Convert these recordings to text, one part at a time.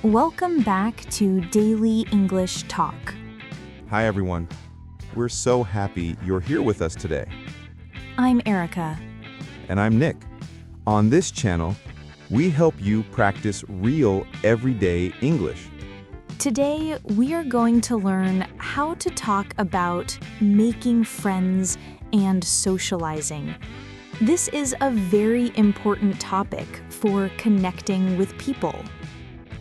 Welcome back to Daily English Talk. Hi, everyone. We're so happy you're here with us today. I'm Erica. And I'm Nick. On this channel, we help you practice real, everyday English. Today, we are going to learn how to talk about making friends and socializing. This is a very important topic for connecting with people.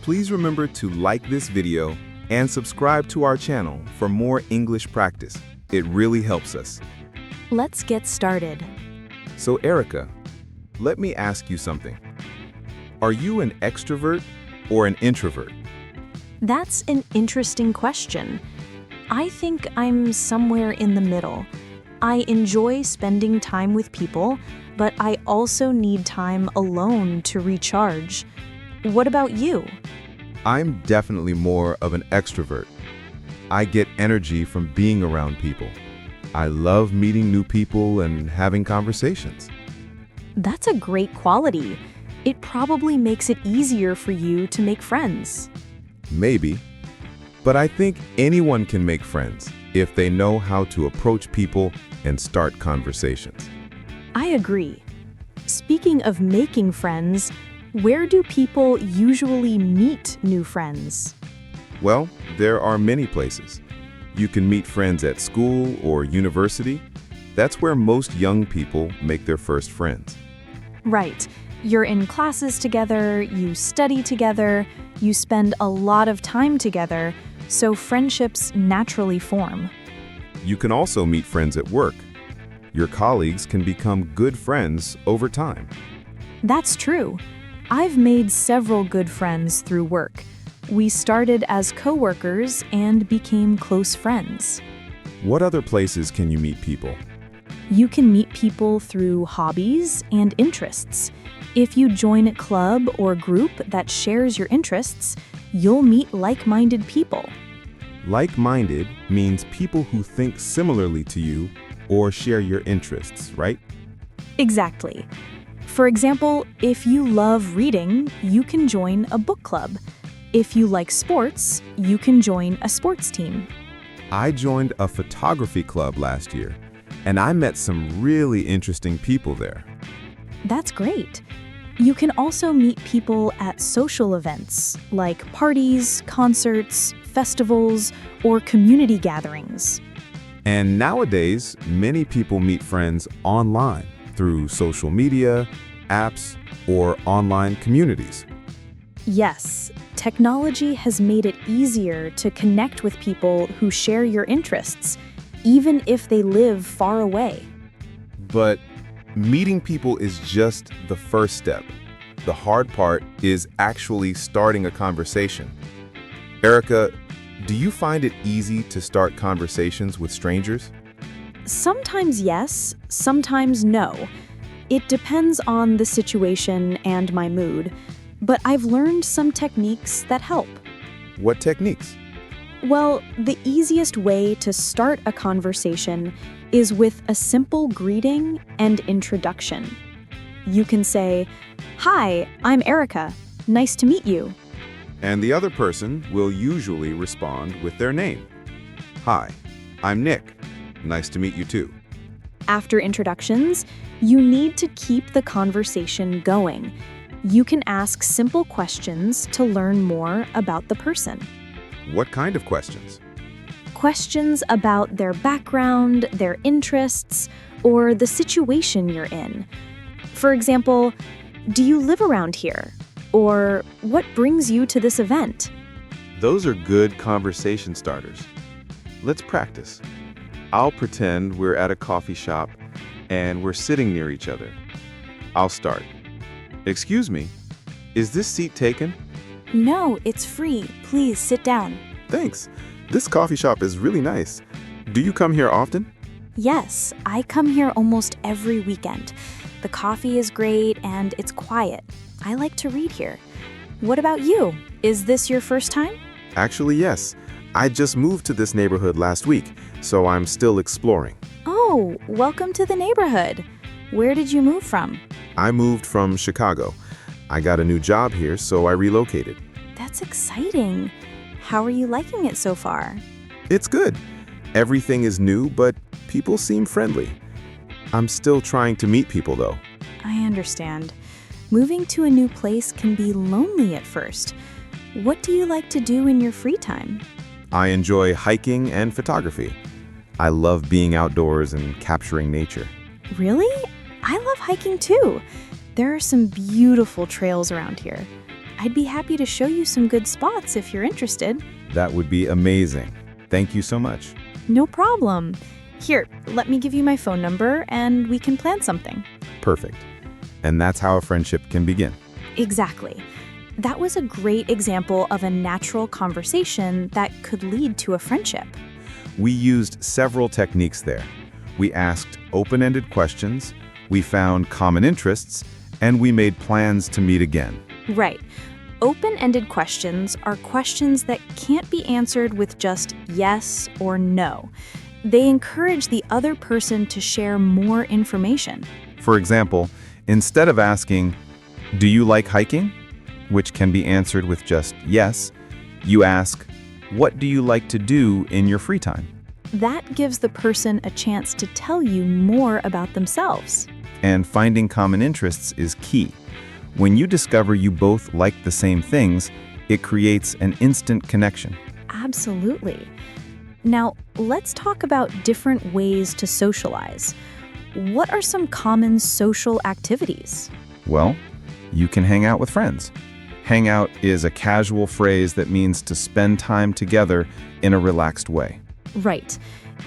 Please remember to like this video and subscribe to our channel for more English practice. It really helps us. Let's get started. So, Erica, let me ask you something. Are you an extrovert or an introvert? That's an interesting question. I think I'm somewhere in the middle. I enjoy spending time with people, but I also need time alone to recharge. What about you? I'm definitely more of an extrovert. I get energy from being around people. I love meeting new people and having conversations. That's a great quality. It probably makes it easier for you to make friends. Maybe. But I think anyone can make friends if they know how to approach people and start conversations. I agree. Speaking of making friends, where do people usually meet new friends? Well, there are many places. You can meet friends at school or university. That's where most young people make their first friends. Right. You're in classes together, you study together, you spend a lot of time together, so friendships naturally form. You can also meet friends at work. Your colleagues can become good friends over time. That's true. I've made several good friends through work. We started as coworkers and became close friends. What other places can you meet people? You can meet people through hobbies and interests. If you join a club or group that shares your interests, you'll meet like-minded people. Like-minded means people who think similarly to you or share your interests, right? Exactly. For example, if you love reading, you can join a book club. If you like sports, you can join a sports team. I joined a photography club last year, and I met some really interesting people there. That's great. You can also meet people at social events, like parties, concerts, festivals, or community gatherings. And nowadays, many people meet friends online through social media, apps, or online communities. Yes, technology has made it easier to connect with people who share your interests, even if they live far away. But meeting people is just the first step. The hard part is actually starting a conversation. Erica, do you find it easy to start conversations with strangers? Sometimes yes, sometimes no. It depends on the situation and my mood, but I've learned some techniques that help. What techniques? Well, the easiest way to start a conversation is with a simple greeting and introduction. You can say, "Hi, I'm Erica. Nice to meet you." And the other person will usually respond with their name. "Hi, I'm Nick. Nice to meet you too." After introductions, you need to keep the conversation going. You can ask simple questions to learn more about the person. What kind of questions? Questions about their background, their interests, or the situation you're in. For example, do you live around here? Or what brings you to this event? Those are good conversation starters. Let's practice. I'll pretend we're at a coffee shop and we're sitting near each other. I'll start. "Excuse me, is this seat taken?" No, it's free. Please sit down. "Thanks. This coffee shop is really nice. Do you come here often?" Yes, I come here almost every weekend. The coffee is great and it's quiet. I like to read here. What about you? Is this your first time? Actually, yes. I just moved to this neighborhood last week, so I'm still exploring. Oh, welcome to the neighborhood. Where did you move from? I moved from Chicago. I got a new job here, so I relocated. That's exciting. How are you liking it so far? It's good. Everything is new, but people seem friendly. I'm still trying to meet people, though. I understand. Moving to a new place can be lonely at first. What do you like to do in your free time? I enjoy hiking and photography. I love being outdoors and capturing nature. Really? I love hiking too. There are some beautiful trails around here. I'd be happy to show you some good spots if you're interested. That would be amazing. Thank you so much. No problem. Here, let me give you my phone number and we can plan something. Perfect. And that's how a friendship can begin. Exactly. That was a great example of a natural conversation that could lead to a friendship. We used several techniques there. We asked open-ended questions, we found common interests, and we made plans to meet again. Right. Open-ended questions are questions that can't be answered with just yes or no. They encourage the other person to share more information. For example, instead of asking, "Do you like hiking?" which can be answered with just yes, you ask, "What do you like to do in your free time?" That gives the person a chance to tell you more about themselves. And finding common interests is key. When you discover you both like the same things, it creates an instant connection. Absolutely. Now, let's talk about different ways to socialize. What are some common social activities? Well, you can hang out with friends. Hang out is a casual phrase that means to spend time together in a relaxed way. Right.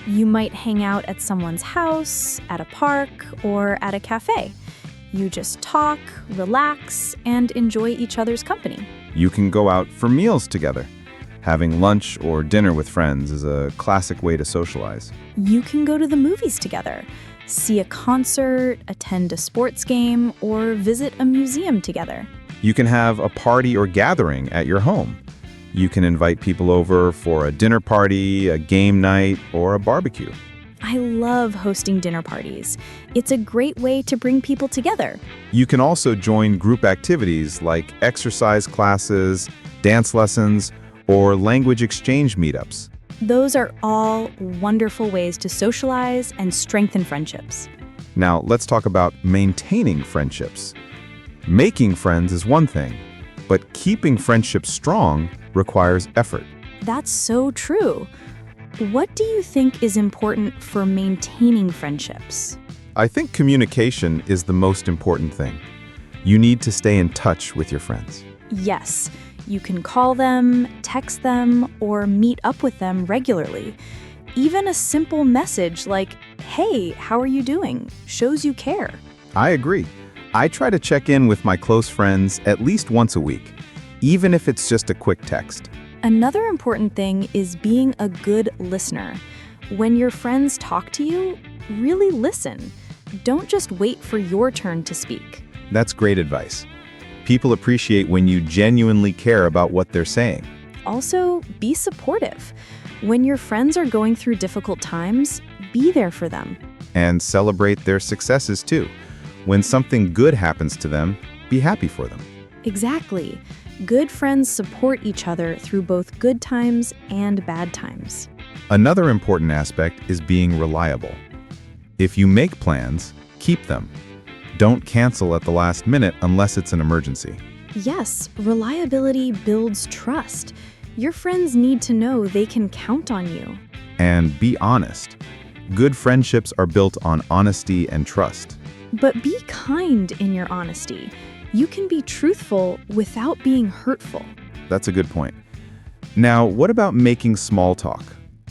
You might hang out at someone's house, at a park, or at a cafe. You just talk, relax, and enjoy each other's company. You can go out for meals together. Having lunch or dinner with friends is a classic way to socialize. You can go to the movies together, see a concert, attend a sports game, or visit a museum together. You can have a party or gathering at your home. You can invite people over for a dinner party, a game night, or a barbecue. I love hosting dinner parties. It's a great way to bring people together. You can also join group activities like exercise classes, dance lessons, or language exchange meetups. Those are all wonderful ways to socialize and strengthen friendships. Now, let's talk about maintaining friendships. Making friends is one thing, but keeping friendships strong requires effort. That's so true. What do you think is important for maintaining friendships? I think communication is the most important thing. You need to stay in touch with your friends. Yes, you can call them, text them, or meet up with them regularly. Even a simple message like, "Hey, how are you doing?" shows you care. I agree. I try to check in with my close friends at least once a week, even if it's just a quick text. Another important thing is being a good listener. When your friends talk to you, really listen. Don't just wait for your turn to speak. That's great advice. People appreciate when you genuinely care about what they're saying. Also, be supportive. When your friends are going through difficult times, be there for them. And celebrate their successes too. When something good happens to them, be happy for them. Exactly. Good friends support each other through both good times and bad times. Another important aspect is being reliable. If you make plans, keep them. Don't cancel at the last minute unless it's an emergency. Yes, reliability builds trust. Your friends need to know they can count on you. And be honest. Good friendships are built on honesty and trust. But be kind in your honesty. You can be truthful without being hurtful. That's a good point. Now, what about making small talk?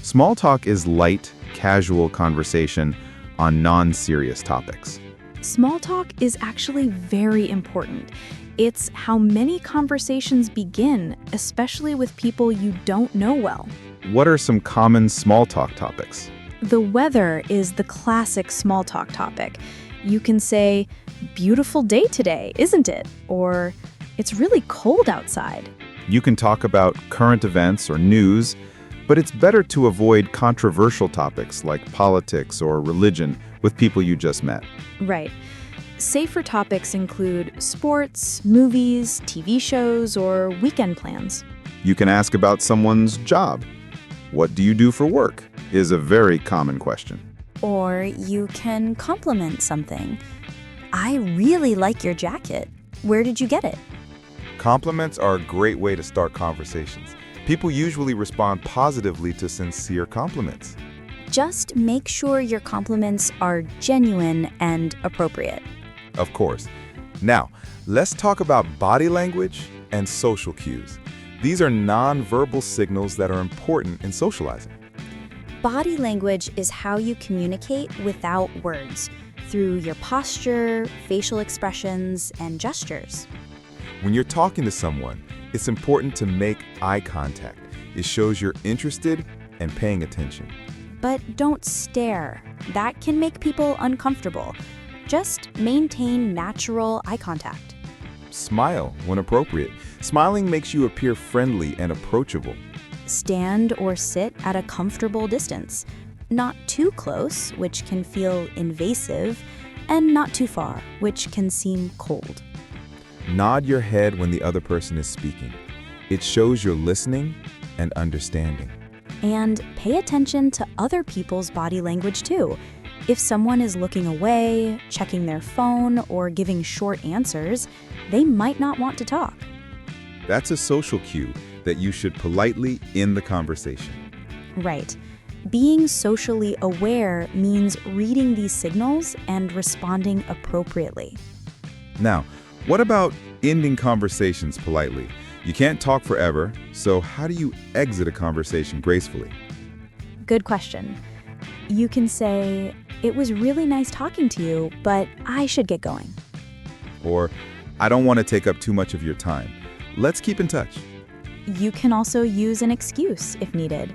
Small talk is light, casual conversation on non-serious topics. Small talk is actually very important. It's how many conversations begin, especially with people you don't know well. What are some common small talk topics? The weather is the classic small talk topic. You can say, "Beautiful day today, isn't it?" Or, "It's really cold outside." You can talk about current events or news, but it's better to avoid controversial topics like politics or religion with people you just met. Right. Safer topics include sports, movies, TV shows, or weekend plans. You can ask about someone's job. What do you do for work? Is a very common question. Or you can compliment something. I really like your jacket. Where did you get it? Compliments are a great way to start conversations. People usually respond positively to sincere compliments. Just make sure your compliments are genuine and appropriate. Of course. Now, let's talk about body language and social cues. These are nonverbal signals that are important in socializing. Body language is how you communicate without words, through your posture, facial expressions, and gestures. When you're talking to someone, it's important to make eye contact. It shows you're interested and paying attention. But don't stare. That can make people uncomfortable. Just maintain natural eye contact. Smile when appropriate. Smiling makes you appear friendly and approachable. Stand or sit at a comfortable distance. Not too close, which can feel invasive, and not too far, which can seem cold. Nod your head when the other person is speaking. It shows you're listening and understanding. And pay attention to other people's body language too. If someone is looking away, checking their phone, or giving short answers, they might not want to talk. That's a social cue that you should politely end the conversation. Right. Being socially aware means reading these signals and responding appropriately. Now, what about ending conversations politely? You can't talk forever, so how do you exit a conversation gracefully? Good question. You can say, "It was really nice talking to you, but I should get going." Or, "I don't want to take up too much of your time. Let's keep in touch." You can also use an excuse if needed.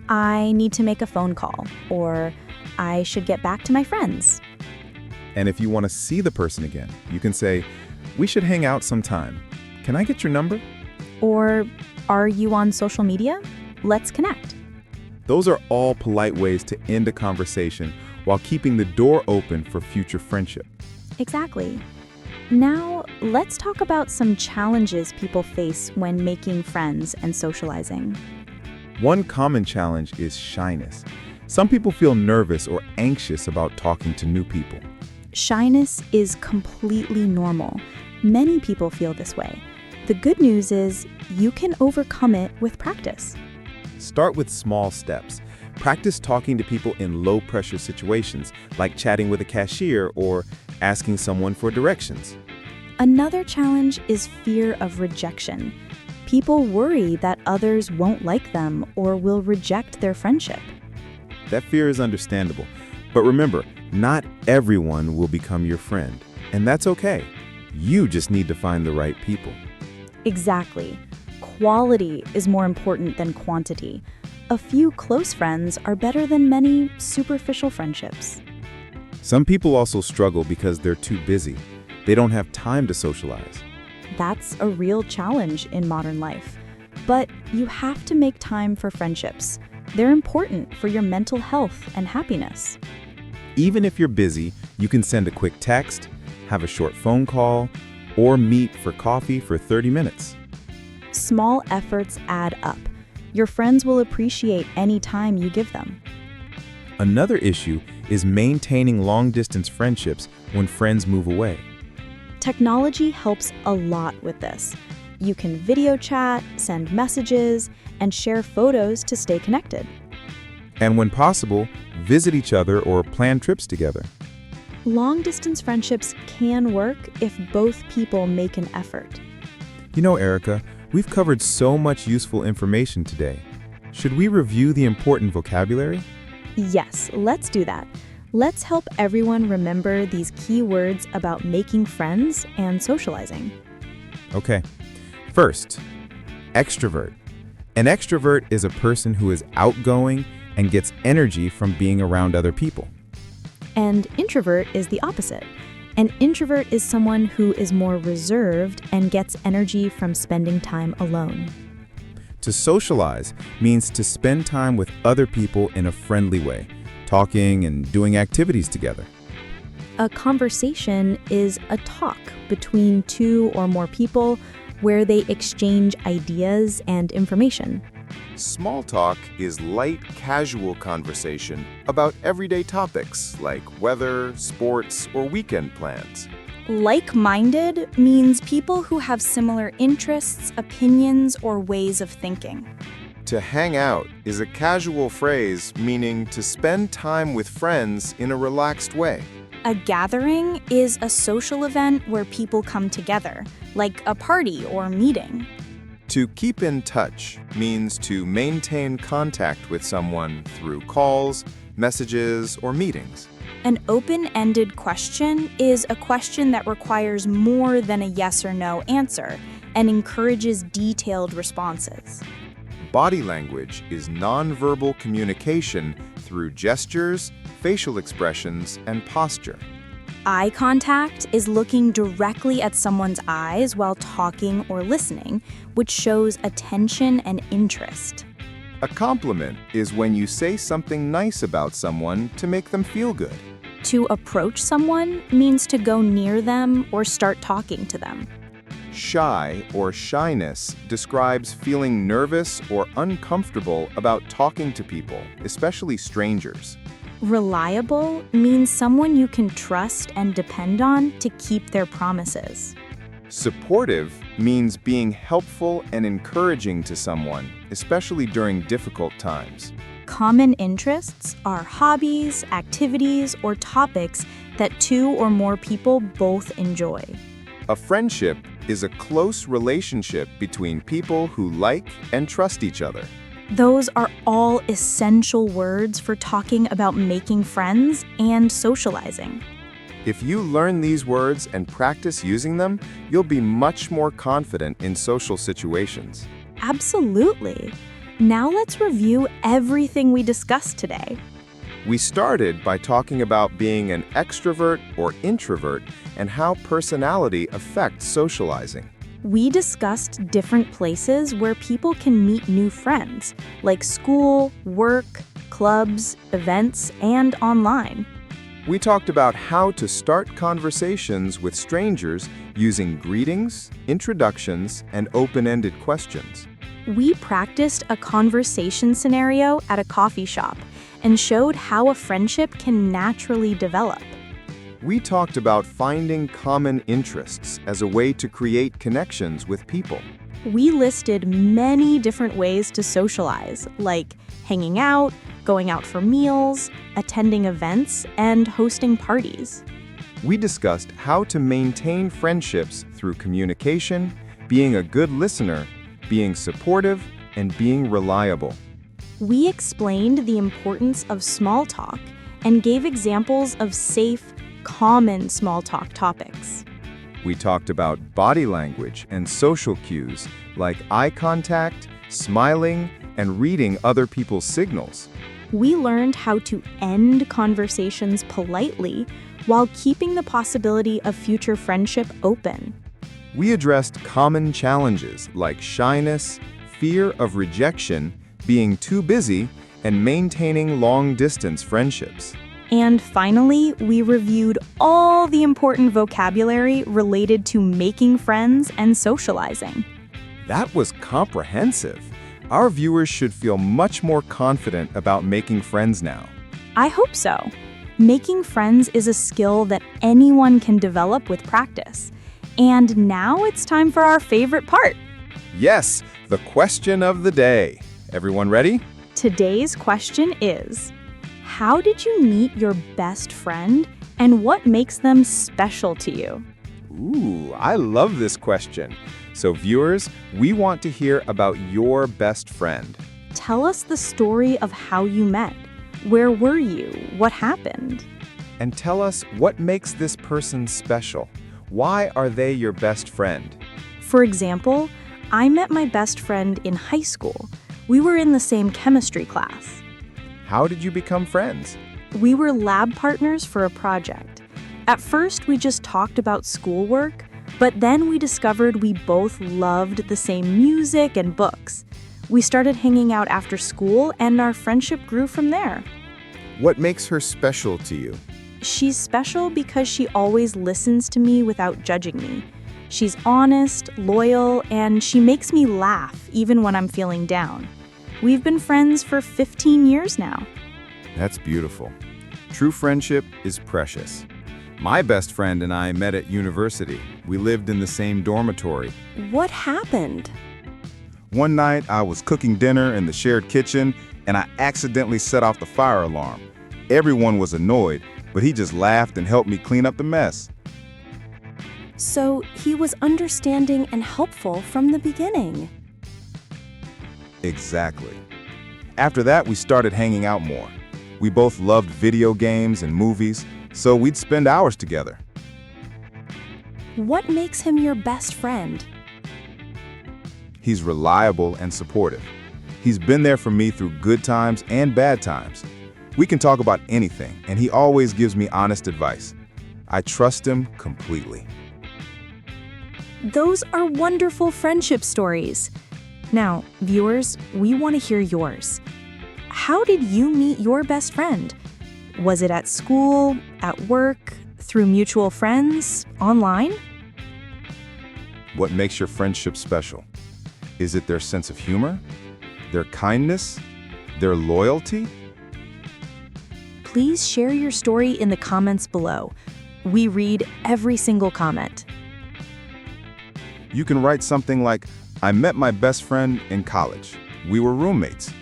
"I need to make a phone call," or "I should get back to my friends." And if you want to see the person again, you can say, "We should hang out sometime. Can I get your number?" Or, "Are you on social media? Let's connect." Those are all polite ways to end a conversation while keeping the door open for future friendship. Exactly. Now, let's talk about some challenges people face when making friends and socializing. One common challenge is shyness. Some people feel nervous or anxious about talking to new people. Shyness is completely normal. Many people feel this way. The good news is you can overcome it with practice. Start with small steps. Practice talking to people in low-pressure situations, like chatting with a cashier or asking someone for directions. Another challenge is fear of rejection. People worry that others won't like them or will reject their friendship. That fear is understandable. But remember, not everyone will become your friend, and that's okay. You just need to find the right people. Exactly. Quality is more important than quantity. A few close friends are better than many superficial friendships. Some people also struggle because they're too busy. They don't have time to socialize. That's a real challenge in modern life. But you have to make time for friendships. They're important for your mental health and happiness. Even if you're busy, you can send a quick text, have a short phone call, or meet for coffee for 30 minutes. Small efforts add up. Your friends will appreciate any time you give them. Another issue is maintaining long-distance friendships when friends move away. Technology helps a lot with this. You can video chat, send messages, and share photos to stay connected. And when possible, visit each other or plan trips together. Long-distance friendships can work if both people make an effort. You know, Erica, we've covered so much useful information today. Should we review the important vocabulary? Yes, let's do that. Let's help everyone remember these key words about making friends and socializing. Okay. First, extrovert. An extrovert is a person who is outgoing and gets energy from being around other people. And introvert is the opposite. An introvert is someone who is more reserved and gets energy from spending time alone. To socialize means to spend time with other people in a friendly way, talking and doing activities together. A conversation is a talk between two or more people where they exchange ideas and information. Small talk is light, casual conversation about everyday topics like weather, sports, or weekend plans. Like-minded means people who have similar interests, opinions, or ways of thinking. To hang out is a casual phrase meaning to spend time with friends in a relaxed way. A gathering is a social event where people come together, like a party or meeting. To keep in touch means to maintain contact with someone through calls, messages, or meetings. An open-ended question is a question that requires more than a yes or no answer and encourages detailed responses. Body language is nonverbal communication through gestures, facial expressions, and posture. Eye contact is looking directly at someone's eyes while talking or listening, which shows attention and interest. A compliment is when you say something nice about someone to make them feel good. To approach someone means to go near them or start talking to them. Shy or shyness describes feeling nervous or uncomfortable about talking to people, especially strangers. Reliable means someone you can trust and depend on to keep their promises. Supportive means being helpful and encouraging to someone, especially during difficult times. Common interests are hobbies, activities, or topics that two or more people both enjoy. A friendship is a close relationship between people who like and trust each other. Those are all essential words for talking about making friends and socializing. If you learn these words and practice using them, you'll be much more confident in social situations. Absolutely. Now let's review everything we discussed today. We started by talking about being an extrovert or introvert and how personality affects socializing. We discussed different places where people can meet new friends, like school, work, clubs, events, and online. We talked about how to start conversations with strangers using greetings, introductions, and open-ended questions. We practiced a conversation scenario at a coffee shop and showed how a friendship can naturally develop. We talked about finding common interests as a way to create connections with people. We listed many different ways to socialize, like hanging out, going out for meals, attending events, and hosting parties. We discussed how to maintain friendships through communication, being a good listener, being supportive, and being reliable. We explained the importance of small talk and gave examples of safe, common small talk topics. We talked about body language and social cues like eye contact, smiling, and reading other people's signals. We learned how to end conversations politely while keeping the possibility of future friendship open. We addressed common challenges like shyness, fear of rejection, being too busy, and maintaining long-distance friendships. And finally, we reviewed all the important vocabulary related to making friends and socializing. That was comprehensive. Our viewers should feel much more confident about making friends now. I hope so. Making friends is a skill that anyone can develop with practice. And now it's time for our favorite part. Yes, the question of the day. Everyone ready? Today's question is, how did you meet your best friend and what makes them special to you? Ooh, I love this question. So viewers, we want to hear about your best friend. Tell us the story of how you met. Where were you? What happened? And tell us what makes this person special. Why are they your best friend? For example, I met my best friend in high school. We were in the same chemistry class. How did you become friends? We were lab partners for a project. At first, we just talked about schoolwork, but then we discovered we both loved the same music and books. We started hanging out after school, and our friendship grew from there. What makes her special to you? She's special because she always listens to me without judging me. She's honest, loyal, and she makes me laugh even when I'm feeling down. We've been friends for 15 years now. That's beautiful. True friendship is precious. My best friend and I met at university. We lived in the same dormitory. What happened? One night, I was cooking dinner in the shared kitchen, and I accidentally set off the fire alarm. Everyone was annoyed, but he just laughed and helped me clean up the mess. So he was understanding and helpful from the beginning. Exactly. After that, we started hanging out more. We both loved video games and movies, so we'd spend hours together. What makes him your best friend? He's reliable and supportive. He's been there for me through good times and bad times. We can talk about anything, and he always gives me honest advice. I trust him completely. Those are wonderful friendship stories. Now, viewers, we want to hear yours. How did you meet your best friend? Was it at school, at work, through mutual friends, online? What makes your friendship special? Is it their sense of humor? Their kindness? Their loyalty? Please share your story in the comments below. We read every single comment. You can write something like, I met my best friend in college. We were roommates.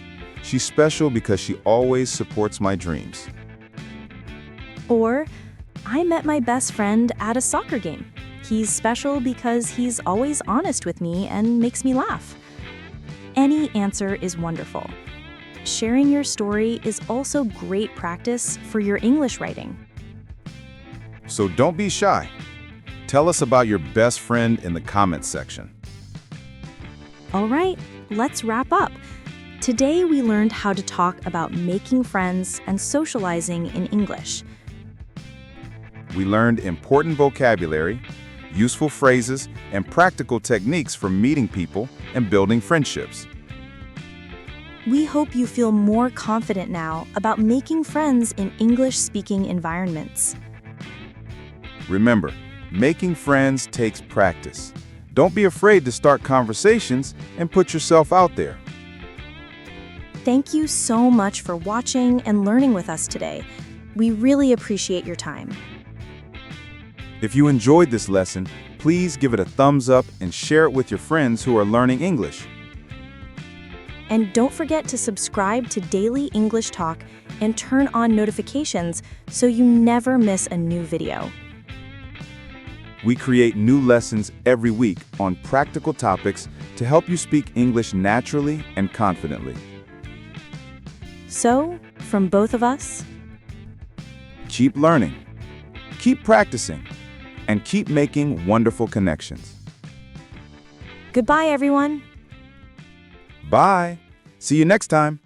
She's special because she always supports my dreams. Or, I met my best friend at a soccer game. He's special because he's always honest with me and makes me laugh. Any answer is wonderful. Sharing your story is also great practice for your English writing. So don't be shy. Tell us about your best friend in the comments section. All right, let's wrap up. Today we learned how to talk about making friends and socializing in English. We learned important vocabulary, useful phrases, and practical techniques for meeting people and building friendships. We hope you feel more confident now about making friends in English-speaking environments. Remember, making friends takes practice. Don't be afraid to start conversations and put yourself out there. Thank you so much for watching and learning with us today. We really appreciate your time. If you enjoyed this lesson, please give it a thumbs up and share it with your friends who are learning English. And don't forget to subscribe to Daily English Talk and turn on notifications so you never miss a new video. We create new lessons every week on practical topics to help you speak English naturally and confidently. So, from both of us, Keep learning, keep practicing, and keep making wonderful connections. goodbye everyone. Bye. See you next time.